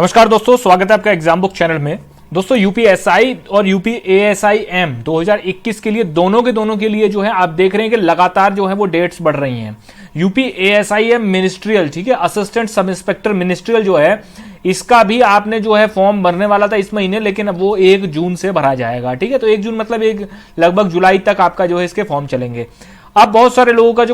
नमस्कार दोस्तों, स्वागत है आपका एग्जाम बुक चैनल में। दोस्तों यूपीएसआई और यूपीएएसआई-एम 2021 के लिए दोनों के लिए जो है आप देख रहे हैं कि लगातार जो है वो डेट्स बढ़ रही हैं। यूपीएएसआई-एम मिनिस्ट्रियल, ठीक है, असिस्टेंट सब इंस्पेक्टर मिनिस्ट्रियल जो है, इसका भी आपने जो है फॉर्म भरने वाला था इस महीने, लेकिन अब वो 1 जून से भरा जाएगा। ठीक है, तो 1 जून मतलब लगभग जुलाई तक आपका जो है इसके फॉर्म चलेंगे। अब बहुत सारे लोगों का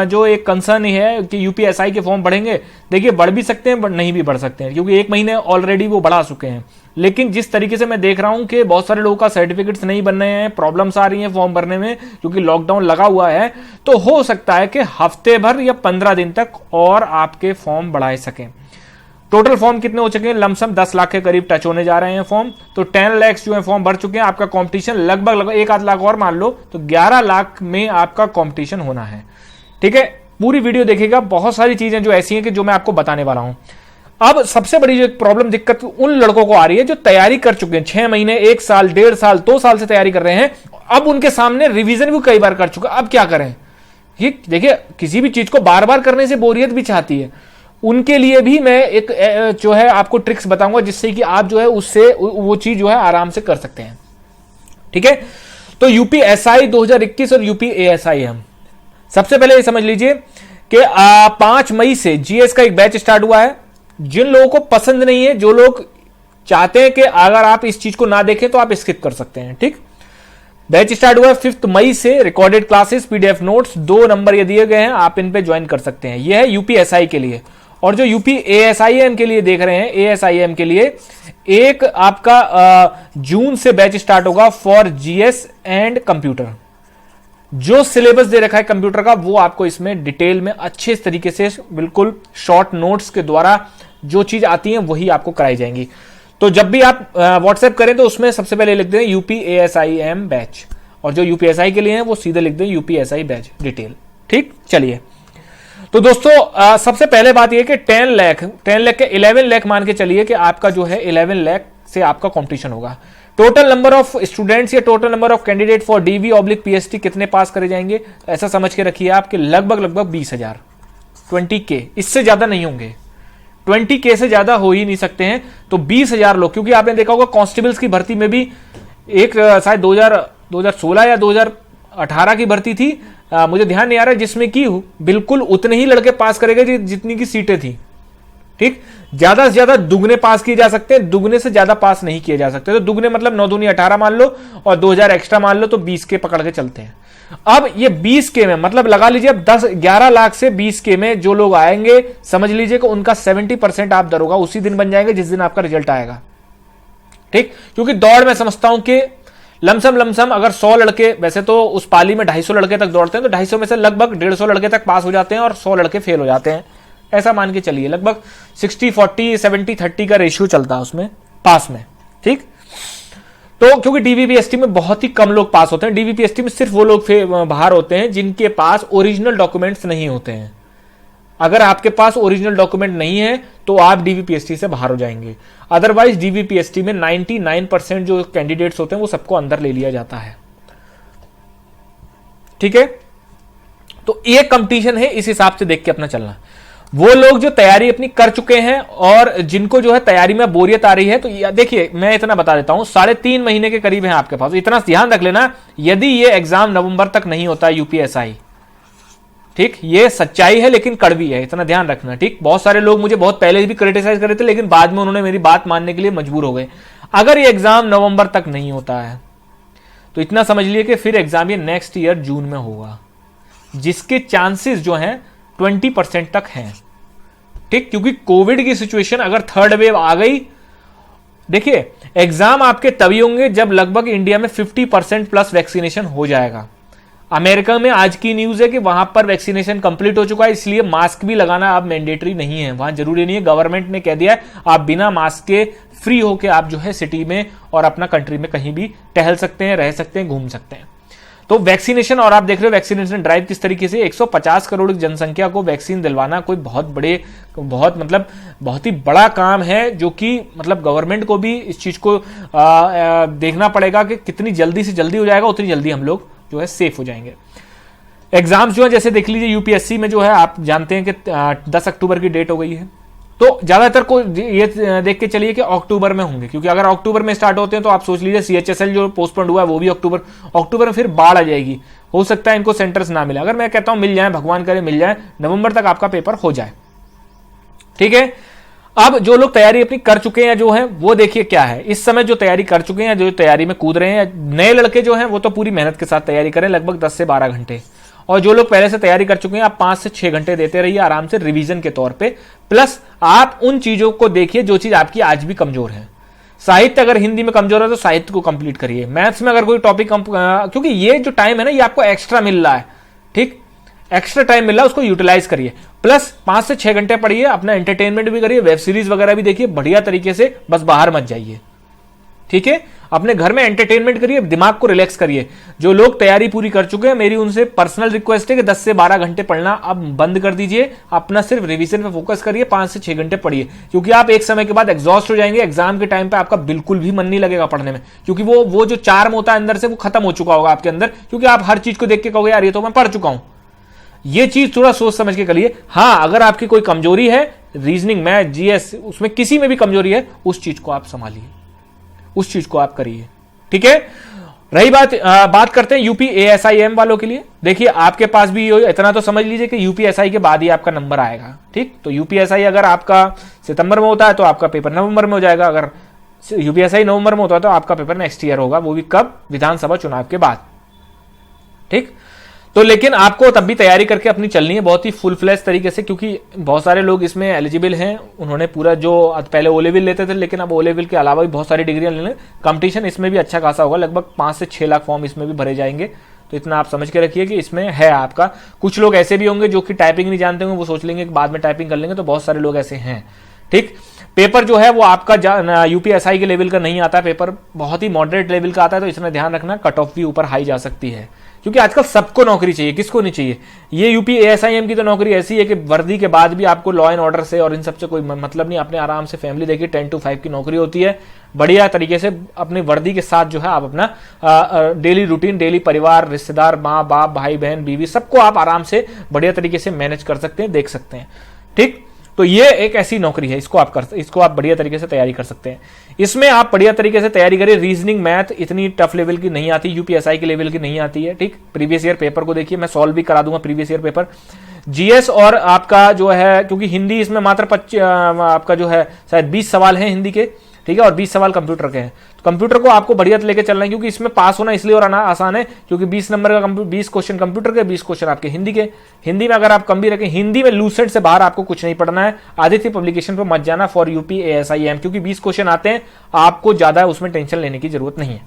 जो एक कंसर्न है कि यूपीएसआई के फॉर्म बढ़ेंगे। देखिए, बढ़ भी सकते हैं, नहीं भी बढ़ सकते हैं, क्योंकि 1 महीने ऑलरेडी वो बढ़ा चुके हैं। लेकिन जिस तरीके से मैं देख रहा हूं कि बहुत सारे लोगों का सर्टिफिकेट्स नहीं बन रहे हैं, प्रॉब्लम्स आ रही हैं फॉर्म भरने में क्योंकि लॉकडाउन लगा हुआ है, तो हो सकता है कि हफ्ते भर या 15 दिन तक और आपके फॉर्म बढ़ाए सकें। टोटल फॉर्म कितने हो चुके हैं? लमसम 10 लाख के करीब टच होने जा रहे हैं फॉर्म। तो 10 लाख जो है फॉर्म भर चुके हैं। आपका कंपटीशन लगभग 1-8 लाख और मान लो तो 11 लाख में आपका कंपटीशन होना है। ठीक है, पूरी वीडियो देखिएगा, बहुत सारी चीजें जो ऐसी हैं कि जो मैं आपको बताने वाला हूं। अब सबसे बड़ी जो प्रॉब्लम दिक्कत उन लड़कों को आ रही है जो तैयारी कर चुके हैं, 6 महीने, 1 साल, 1.5 साल, 2 साल से तैयारी कर रहे हैं। अब उनके सामने रिवीजन भी कई बार कर चुके, अब क्या करें? ये देखिए, किसी भी चीज को बार बार करने से बोरियत भी चाहती है। उनके लिए भी मैं एक जो है आपको ट्रिक्स बताऊंगा जिससे कि आप जो है उससे वो चीज जो है आराम से कर सकते हैं। ठीक है, तो यूपीएसआई 2021 और यूपीएएसआई-एम, सबसे पहले ये समझ लीजिए कि 5 मई से जीएस का एक बैच स्टार्ट हुआ है। जिन लोगों को पसंद नहीं है, जो लोग चाहते हैं कि अगर आप इस चीज को ना देखें तो आप स्किप कर सकते हैं। ठीक, बैच स्टार्ट हुआ है 5 मई से। Recorded classes, PDF notes, 2 number ये दिए गए हैं, आप इन पे ज्वाइन कर सकते हैं। यह है यूपीएसआई के लिए। और जो यूपीएएसआई-एम के लिए देख रहे हैं, एएसआईएम के लिए एक आपका जून से बैच स्टार्ट होगा फॉर जीएस एंड कंप्यूटर। जो सिलेबस दे रखा है कंप्यूटर का, वो आपको इसमें डिटेल में अच्छे तरीके से बिल्कुल शॉर्ट नोट्स के द्वारा जो चीज आती है वही आपको कराई जाएंगी। तो जब भी आप व्हाट्सएप करें तो उसमें सबसे पहले लिख दें यूपीएएसआई-एम बैच, और जो यूपीएसआई के लिए है वो सीधे लिख दें यूपीएसआई बैच डिटेल। ठीक, चलिए। तो दोस्तों सबसे पहले बात यह कि 10 लाख के 11 लाख मान के चलिए कि आपका जो है 11 लाख से आपका कंपटीशन होगा। टोटल नंबर ऑफ स्टूडेंट्स या total number of candidate for DV PhD कितने पास करे जाएंगे, ऐसा समझ के रखिए आप कि लगभग 20,000, 20K, इससे ज्यादा नहीं होंगे। 20K से ज्यादा हो ही नहीं सकते हैं। तो 20,000 लोग, क्योंकि आपने देखा होगा कांस्टेबल्स की भर्ती में भी एक शायद 2016 या 2018 की भर्ती थी, मुझे ध्यान नहीं आ रहा है, जिसमें कि बिल्कुल उतने ही लड़के पास करेंगे जितनी की सीटें थी। ठीक, ज्यादा से ज्यादा दुगने पास किए जा सकते हैं, दुगने से ज्यादा पास नहीं किए जा सकते। तो दुगने मतलब 9 दूनी 18 मान लो और 2000 एक्स्ट्रा मान लो, तो 20K पकड़ के चलते हैं। अब ये 20K में मतलब लगा लीजिए अब 11 लाख से 20K में जो लोग आएंगे, समझ लीजिए कि उनका 70% आप दरोगा उसी दिन बन जाएंगे जिस दिन आपका रिजल्ट आएगा। ठीक, क्योंकि दौड़ में समझता हूं कि लमसम अगर 100 लड़के, वैसे तो उस पाली में 250 लड़के तक दौड़ते हैं, तो 250 में से लगभग 150 लड़के तक पास हो जाते हैं और 100 लड़के फेल हो जाते हैं। ऐसा मान के चलिए लगभग 60-40, 70-30 का रेशियो चलता है उसमें पास में। ठीक, तो क्योंकि डीवीपीएसटी में बहुत ही कम लोग पास होते हैं, डीवीपीएसटी में सिर्फ वो लोग बाहर होते हैं जिनके पास ओरिजिनल डॉक्यूमेंट्स नहीं होते हैं। अगर आपके पास ओरिजिनल डॉक्यूमेंट नहीं है तो आप डीवीपीएसटी से बाहर हो जाएंगे। अदरवाइज डीवीपीएसटी में 99% जो कैंडिडेट्स होते हैं वो सबको अंदर ले लिया जाता है। ठीक है, तो ये कंपटीशन है, इस हिसाब से देख के अपना चलना। वो लोग जो तैयारी अपनी कर चुके हैं और जिनको जो है तैयारी में बोरियत आ रही है, तो देखिए मैं इतना बता देता हूं, 3.5 महीने के करीब है आपके पास। इतना ध्यान रख लेना, यदि ये एग्जाम नवंबर तक नहीं होता यूपीएसआई, ठीक, ये सच्चाई है लेकिन कड़वी है, इतना ध्यान रखना। ठीक, बहुत सारे लोग मुझे बहुत पहले भी क्रिटिसाइज कर रहे थे, लेकिन बाद में उन्होंने मेरी बात मानने के लिए मजबूर हो गए। अगर ये एग्जाम नवंबर तक नहीं होता है तो इतना समझ लिए कि फिर एग्जाम ये नेक्स्ट ईयर जून में होगा, जिसके चांसेस जो हैं 20% तक हैं। ठीक, क्योंकि कोविड की सिचुएशन अगर 3rd वेव आ गई, देखिए एग्जाम आपके तभी होंगे जब लगभग इंडिया में 50% प्लस वैक्सीनेशन हो जाएगा। अमेरिका में आज की न्यूज है कि वहां पर वैक्सीनेशन कंप्लीट हो चुका है, इसलिए मास्क भी लगाना अब मैंडेटरी नहीं है। वहां जरूरी नहीं है, गवर्नमेंट ने कह दिया है आप बिना मास्क के फ्री होके आप जो है सिटी में और अपना कंट्री में कहीं भी टहल सकते हैं, रह सकते हैं, घूम सकते हैं। तो वैक्सीनेशन, और आप देख रहे हो वैक्सीनेशन ड्राइव किस तरीके से 150 करोड़ जनसंख्या को वैक्सीन दिलवाना कोई बहुत ही बड़ा काम है, जो कि मतलब गवर्नमेंट को भी इस चीज को देखना पड़ेगा कि कितनी जल्दी से जल्दी हो जाएगा, उतनी जल्दी हम लोग जो है सेफ हो जाएंगे। एग्जाम्स जो है जैसे देख लीजिए यूपीएससी में जो है आप जानते हैं कि 10 अक्टूबर की डेट हो गई है, तो ज्यादातर को ये देख के चलिए कि अक्टूबर में होंगे, क्योंकि अगर अक्टूबर में स्टार्ट होते हैं तो आप सोच लीजिए CHSL जो पोस्टपोन्ड हुआ है वो भी अक्टूबर में फिर बाढ़ आ जाएगी, हो सकता है इनको सेंटर्स ना मिले। अगर मैं कहता हूं मिल जाए, भगवान करे मिल जाए, नवंबर तक आपका पेपर हो जाए। ठीक है, अब जो लोग तैयारी अपनी कर चुके हैं जो है वो देखिए क्या है, इस समय जो तैयारी कर चुके हैं, जो तैयारी में कूद रहे हैं, नए लड़के जो हैं वो तो पूरी मेहनत के साथ तैयारी करें, लगभग 10 से 12 घंटे। और जो लोग पहले से तैयारी कर चुके हैं आप 5 से 6 घंटे देते रहिए आराम से रिवीजन के तौर पे। प्लस आप उन चीजों को देखिए जो चीज आपकी आज भी कमजोर है। साहित्य अगर हिंदी में कमजोर है तो साहित्य को कंप्लीट करिए। मैथ्स में अगर कोई टॉपिक क्योंकि ये जो टाइम है ना ये आपको एक्स्ट्रा मिल रहा है, ठीक, एक्स्ट्रा टाइम मिल रहा है, उसको यूटिलाइज करिए। प्लस 5 से 6 घंटे पढ़िए, अपना एंटरटेनमेंट भी करिए, वेब सीरीज वगैरह भी देखिए बढ़िया तरीके से, बस बाहर मत जाइए। ठीक है, अपने घर में एंटरटेनमेंट करिए, दिमाग को रिलैक्स करिए। जो लोग तैयारी पूरी कर चुके हैं मेरी उनसे पर्सनल रिक्वेस्ट है कि 10 से 12 घंटे पढ़ना अब बंद कर दीजिए, अपना सिर्फ रिवीजन पे फोकस करिए, 5 से 6 घंटे पढ़िए, क्योंकि आप एक समय के बाद एग्जॉस्ट हो जाएंगे। एग्जाम के टाइम पे आपका बिल्कुल भी मन नहीं लगेगा पढ़ने में, क्योंकि वो जो चार्म होता है अंदर से वो खत्म हो चुका होगा आपके अंदर, क्योंकि आप हर चीज को देख के कहोगे यार ये तो मैं पढ़ चुका हूं। ये चीज थोड़ा सोच समझ के करिए। हाँ, अगर आपकी कोई कमजोरी है रीजनिंग, मैथ, जीएस, उसमें किसी में भी कमजोरी है, उस चीज को आप संभालिए, उस चीज को आप करिए। ठीक है, रही बात करते हैं यूपी ASIM वालों के लिए। देखिए आपके पास भी इतना तो समझ लीजिए कि UPSI के बाद ही आपका नंबर आएगा। ठीक, तो UPSI अगर आपका सितंबर में होता है तो आपका पेपर नवंबर में हो जाएगा, अगर UPSI नवंबर में होता है तो आपका पेपर नेक्स्ट ईयर होगा, वो भी कब, विधानसभा चुनाव के बाद। ठीक, तो लेकिन आपको तब भी तैयारी करके अपनी चलनी है बहुत ही फुल फ्लैश तरीके से, क्योंकि बहुत सारे लोग इसमें एलिजिबल हैं, उन्होंने पूरा जो पहले ओ लेवल लेते थे लेकिन अब ओ लेवल के अलावा भी बहुत सारी डिग्रियां लेने। कंपटीशन इसमें भी अच्छा खासा होगा, लगभग 5 से 6 लाख फॉर्म इसमें भी भरे जाएंगे, तो इतना आप समझ के रखिए कि इसमें है आपका। कुछ लोग ऐसे भी होंगे जो कि टाइपिंग नहीं जानते होंगे, वो सोच लेंगे कि बाद में टाइपिंग कर लेंगे, तो बहुत सारे लोग ऐसे हैं। ठीक, पेपर जो है वो आपका UPSI के लेवल का नहीं आता, पेपर बहुत ही मॉडरेट लेवल का आता है, तो इसमें ध्यान रखना कट ऑफ भी ऊपर हाई जा सकती है, क्योंकि आजकल सबको नौकरी चाहिए, किसको नहीं चाहिए। ये यूपी ASIM की तो नौकरी ऐसी है कि वर्दी के बाद भी आपको लॉ एंड ऑर्डर से और इन सब से कोई मतलब नहीं, अपने आराम से फैमिली देखिए 10 to 5 की नौकरी होती है, बढ़िया तरीके से अपनी वर्दी के साथ जो है आप अपना डेली रूटीन, डेली परिवार, रिश्तेदार, माँ बाप, भाई बहन, बीवी, सबको आप आराम से बढ़िया तरीके से मैनेज कर सकते हैं, देख सकते हैं। ठीक, तो ये एक ऐसी नौकरी है, इसको आप बढ़िया तरीके से तैयारी कर सकते हैं। इसमें आप बढ़िया तरीके से तैयारी करिए। रीजनिंग, मैथ इतनी टफ लेवल की नहीं आती, UPSI के लेवल की नहीं आती है। ठीक, प्रीवियस ईयर पेपर को देखिए, मैं सॉल्व भी करा दूंगा प्रीवियस ईयर पेपर। GS और आपका जो है, क्योंकि हिंदी इसमें मात्र आपका जो है शायद 20 सवाल है हिंदी के, ठीक है, और 20 सवाल कंप्यूटर के हैं, तो कंप्यूटर को आपको बढ़िया लेके चलना है, क्योंकि इसमें पास होना इसलिए और आसान है क्योंकि 20 नंबर का 20 क्वेश्चन कंप्यूटर के, 20 क्वेश्चन आपके हिंदी के। हिंदी में अगर आप कम भी रखें, हिंदी में लूसेंट से बाहर आपको कुछ नहीं पढ़ना है। आदित्य पब्लिकेशन पर मत जाना फॉर यूपी ASIM, क्योंकि 20 क्वेश्चन आते हैं, आपको ज्यादा उसमें टेंशन लेने की जरूरत नहीं है।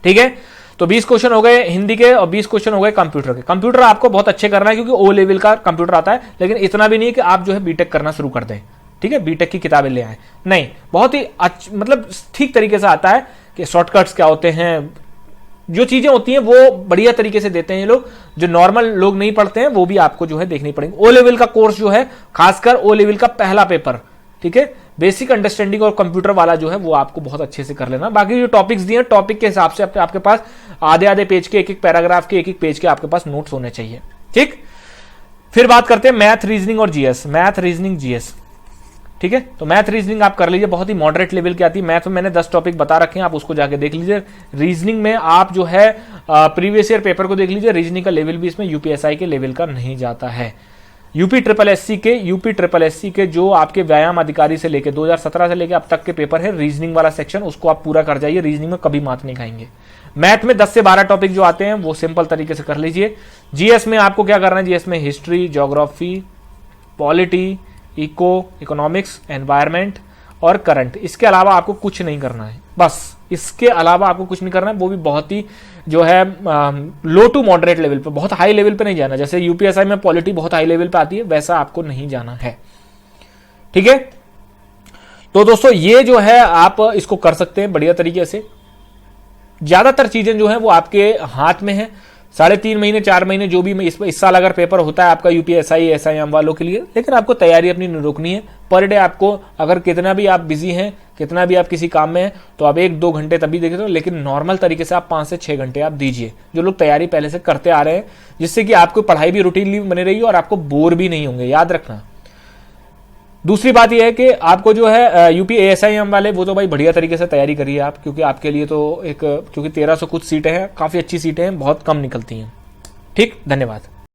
ठीक है, तो 20 क्वेश्चन हो गए हिंदी के और 20 क्वेश्चन हो गए कंप्यूटर के। कंप्यूटर आपको बहुत अच्छे करना है क्योंकि ओ लेवल का कंप्यूटर आता है, लेकिन इतना भी नहीं कि आप जो है बीटेक करना शुरू कर दें। ठीक है, बीटेक की किताबें ले आए, नहीं, बहुत ही मतलब ठीक तरीके से आता है कि शॉर्टकट्स क्या होते हैं, जो चीजें होती हैं वो बढ़िया तरीके से देते हैं ये लोग। जो नॉर्मल लोग नहीं पढ़ते हैं वो भी आपको जो है देखनी पड़ेंगे। ओ लेवल का कोर्स जो है, खासकर ओ लेवल का पहला पेपर, ठीक है, बेसिक अंडरस्टैंडिंग और कंप्यूटर वाला जो है वो आपको बहुत अच्छे से कर लेना। बाकी जो टॉपिक्स दिए टॉपिक के हिसाब से आपके पास आधे पेज के, एक पैराग्राफ के, एक पेज के आपके पास नोट्स होने चाहिए। ठीक, फिर बात करते हैं मैथ, रीजनिंग और जीएस। मैथ, रीजनिंग, जीएस, ठीक है, तो मैथ रीजनिंग आप कर लीजिए, बहुत ही मॉडरेट लेवल की आती है। मैथ में मैंने 10 टॉपिक बता रखे हैं, आप उसको जाके देख लीजिए। रीजनिंग में आप जो है प्रीवियस ईयर पेपर को देख लीजिए। रीजनिंग का लेवल भी इसमें यूपीएसआई के लेवल का नहीं जाता है। यूपी ट्रिपल एस सी के जो आपके व्यायाम अधिकारी से लेके 2017 से लेके अब तक के पेपर है, रीजनिंग वाला सेक्शन, उसको आप पूरा कर जाइए। रीजनिंग में कभी मात नहीं खाएंगे। मैथ में 10 से 12 टॉपिक जो आते हैं वो सिंपल तरीके से कर लीजिए। जीएस में आपको क्या करना है, जीएस में history, geography, polity, economics, environment और करंट, इसके अलावा आपको कुछ नहीं करना है। बस इसके अलावा आपको कुछ नहीं करना है। वो भी बहुत ही जो है लो टू मॉडरेट लेवल पे, बहुत हाई लेवल पे नहीं जाना। जैसे यूपीएसआई में पॉलिटी बहुत हाई लेवल पे आती है, वैसा आपको नहीं जाना है। ठीक है, तो दोस्तों ये जो है आप इसको कर सकते हैं बढ़िया तरीके से। ज्यादातर चीजें जो है वो आपके हाथ में है। 3.5 महीने 4 महीने जो भी इस साल अगर पेपर होता है आपका यूपीएसआई एसआईएम वालों के लिए, लेकिन आपको तैयारी अपनी नहीं रोकनी है। पर डे आपको अगर कितना भी आप बिजी हैं, कितना भी आप किसी काम में हैं, तो आप 1-2 घंटे तभी देखें, तो लेकिन नॉर्मल तरीके से आप 5 से 6 घंटे आप दीजिए, जो लोग तैयारी पहले से करते आ रहे हैं, जिससे कि आपको पढ़ाई भी रूटीनली बनी रही और आपको बोर भी नहीं होंगे। याद रखना, दूसरी बात यह है कि आपको जो है यूपी ASIM वाले वो तो भाई बढ़िया तरीके से तैयारी करिए आप, क्योंकि आपके लिए तो एक क्योंकि 1300 कुछ सीटें हैं, काफ़ी अच्छी सीटें हैं, बहुत कम निकलती हैं। ठीक, धन्यवाद।